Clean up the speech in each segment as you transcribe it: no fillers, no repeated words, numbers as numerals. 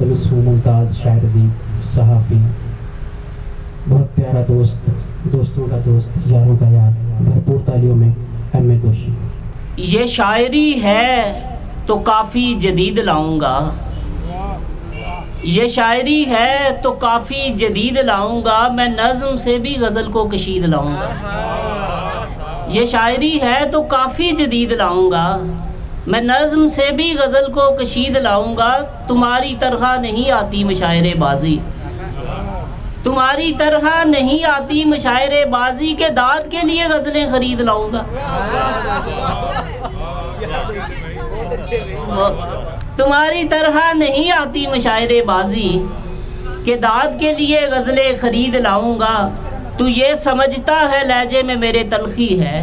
तबस्सुम मुमताज़ शायर अदीब सहाफ़ी, बहुत प्यारा दोस्त, दोस्तों का दोस्त, यारों का यार, भरपूर तालियों में एम.ए. दोशी। ये शायरी है तो काफ़ी जदीद लाऊंगा, ये शायरी है तो काफ़ी जदीद लाऊंगा, मैं नज़्म से भी गज़ल को कशीद लाऊंगा। ये शायरी है तो काफ़ी जदीद लाऊंगा, मैं नज़्म से भी गज़ल को कशीद लाऊंगा। तुम्हारी तरह नहीं आती मुशायरे बाजी, तुम्हारी तरह नहीं आती मुशायरे बाजी, के दाद के लिए गज़लें ख़रीद लाऊंगा। तुम्हारी तरह नहीं आती मुशायरे बाजी, के दाद के लिए गज़लें ख़रीद लाऊंगा। तू ये समझता है लहजे में मेरे तलखी है,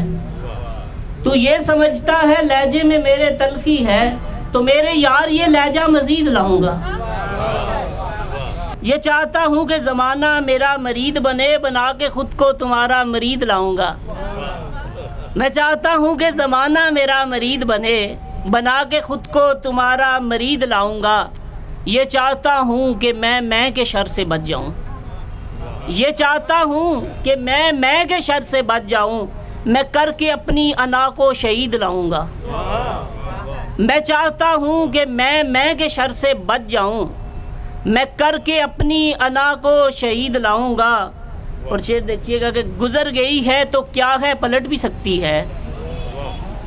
तू ये समझता है लहजे में मेरे तलखी है, तो मेरे यार ये लहजा मज़ीद लाऊंगा। ये चाहता हूँ कि ज़माना मेरा मरीद बने, बना के ख़ुद को तुम्हारा मरीद लाऊंगा। मैं चाहता हूँ कि ज़माना मेरा मरीद बने, बना के ख़ुद को तुम्हारा मरीद लाऊंगा। ये चाहता हूँ कि मैं के शर से बच जाऊँ, ये चाहता हूँ कि मैं के शर से बच जाऊँ, मैं करके अपनी अना को शहीद लाऊंगा। मैं चाहता हूँ कि मैं के शर से बच जाऊँ, मैं करके अपनी अना को शहीद लाऊंगा। और शेर देखिएगा कि गुज़र गई है तो क्या है पलट भी सकती है,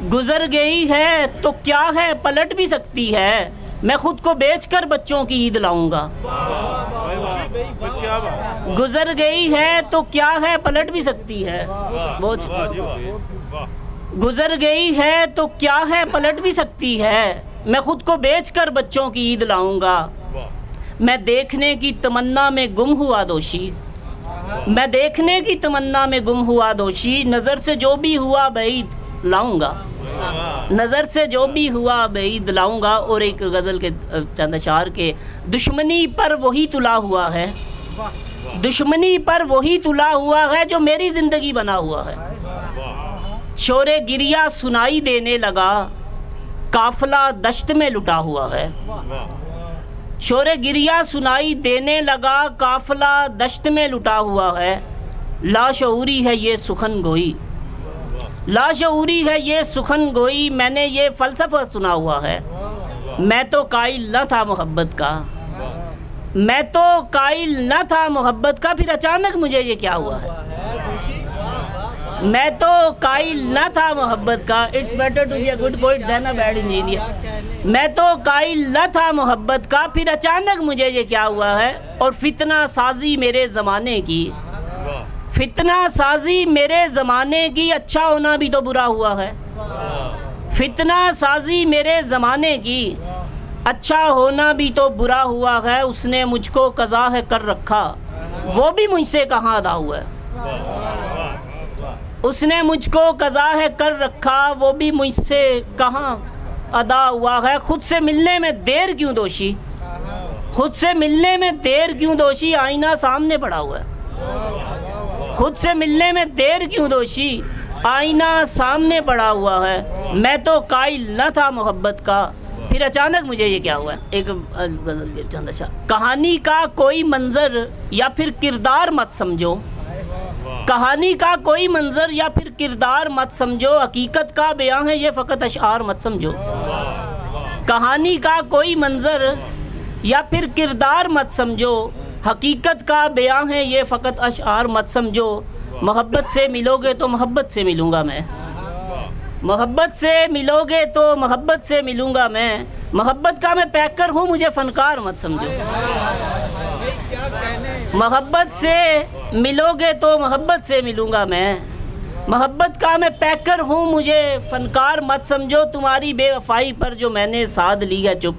गुज़र गई है तो क्या है पलट भी सकती है, मैं ख़ुद को बेचकर बच्चों की ईद लाऊंगा। गुज़र गई है तो क्या है पलट भी सकती है, गुज़र गई है तो क्या है पलट भी सकती है, मैं ख़ुद को बेचकर बच्चों की ईद लाऊंगा। मैं देखने की तमन्ना में गुम हुआ दोषी, मैं देखने की तमन्ना में गुम हुआ दोषी, नज़र से जो भी हुआ बईद लाऊंगा, नज़र से जो भी हुआ बईद लाऊंगा। और एक गज़ल के चंद अशार के, दुश्मनी पर वही तुला हुआ है, दुश्मनी पर वही तुला हुआ है जो मेरी ज़िंदगी बना हुआ है। शोरे गिरिया सुनाई देने लगा, काफ़िला दश्त में लुटा हुआ है। शोरे गिरिया सुनाई देने लगा, काफ़िला दश्त में लुटा हुआ है। लाशऊरी है ये सुखन गोई, लाशऊरी है ये सुखन गोई, मैंने ये फ़लसफ़ा सुना हुआ है। मैं तो काइल न था मोहब्बत का, मैं तो काइल न था मोहब्बत का, फिर अचानक मुझे ये क्या हुआ है। मैं तो काइल न था मोहब्बत का, it's better to be a good poet than a bad engineer. मैं तो काइल न था मोहब्बत का, फिर अचानक मुझे ये क्या हुआ है। और फितना साजी मेरे ज़माने की, फितना साजी मेरे ज़माने की, अच्छा होना भी तो बुरा हुआ है। फितना साजी मेरे ज़माने की, अच्छा होना भी तो बुरा हुआ है। उसने मुझको कज़ा है कर रखा, वो भी मुझसे कहाँ अदा हुआ है। उसने मुझको कज़ा है कर रखा, वो भी मुझसे कहाँ अदा हुआ है। खुद से मिलने में देर क्यों दोषी, खुद से मिलने में देर क्यों दोषी, आईना सामने पड़ा हुआ है। खुद से मिलने में देर क्यों दोषी, आईना सामने पड़ा हुआ है। मैं तो काइल न था मोहब्बत का, फिर अचानक मुझे ये क्या हुआ। एक गज़ल चंद अच्छा, कहानी का कोई मंज़र या फिर किरदार मत समझो, कहानी का कोई मंज़र या फिर किरदार मत समझो, हकीकत का बयां है ये फ़कत अशआर मत समझो। कहानी का कोई मंज़र या फिर किरदार मत समझो, हकीकत का बयां है ये फ़कत अशआर मत समझो। मोहब्बत से मिलोगे तो मोहब्बत से मिलूँगा मैं, मोहब्बत से मिलोगे तो मोहब्बत से मिलूँगा मैं। मोहब्बत का मैं पैकर हूँ मुझे फ़नकार मत समझो, मोहब्बत से मिलोगे तो मोहब्बत से मिलूँगा मैं। मोहब्बत का मैं पैकर हूँ मुझे फ़नकार मत समझो। तुम्हारी बेवफ़ाई पर जो मैंने साध ली है चुप,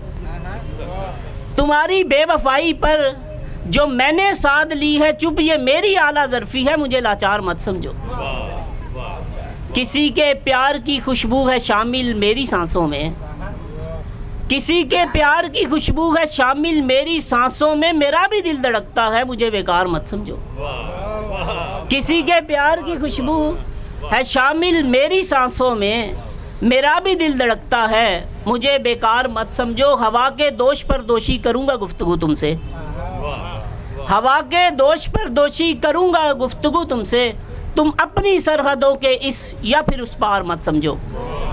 तुम्हारी बेवफ़ाई पर जो मैंने साध ली है चुप, ये मेरी आला ज़र्फ़ी है मुझे लाचार मत समझो। किसी के प्यार की खुशबू है शामिल मेरी सांसों में, किसी के प्यार की खुशबू है शामिल मेरी सांसों में, मेरा भी दिल धड़कता है मुझे बेकार मत समझो। किसी के प्यार की खुशबू है शामिल मेरी सांसों में, मेरा भी दिल धड़कता है, मुझे बेकार मत समझो, हवा के दोष पर दोषी करूँगा गुफ्तगू तुमसे, हवा के दोष पर दोषी करूँगा गुफ्तगू तुमसे, तुम अपनी सरहदों के इस या फिर उस पार मत समझो,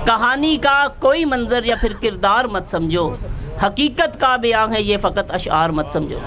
कहानी का कोई मंजर या फिर किरदार मत समझो, हकीकत का बयां है ये फ़कत अशआर मत समझो।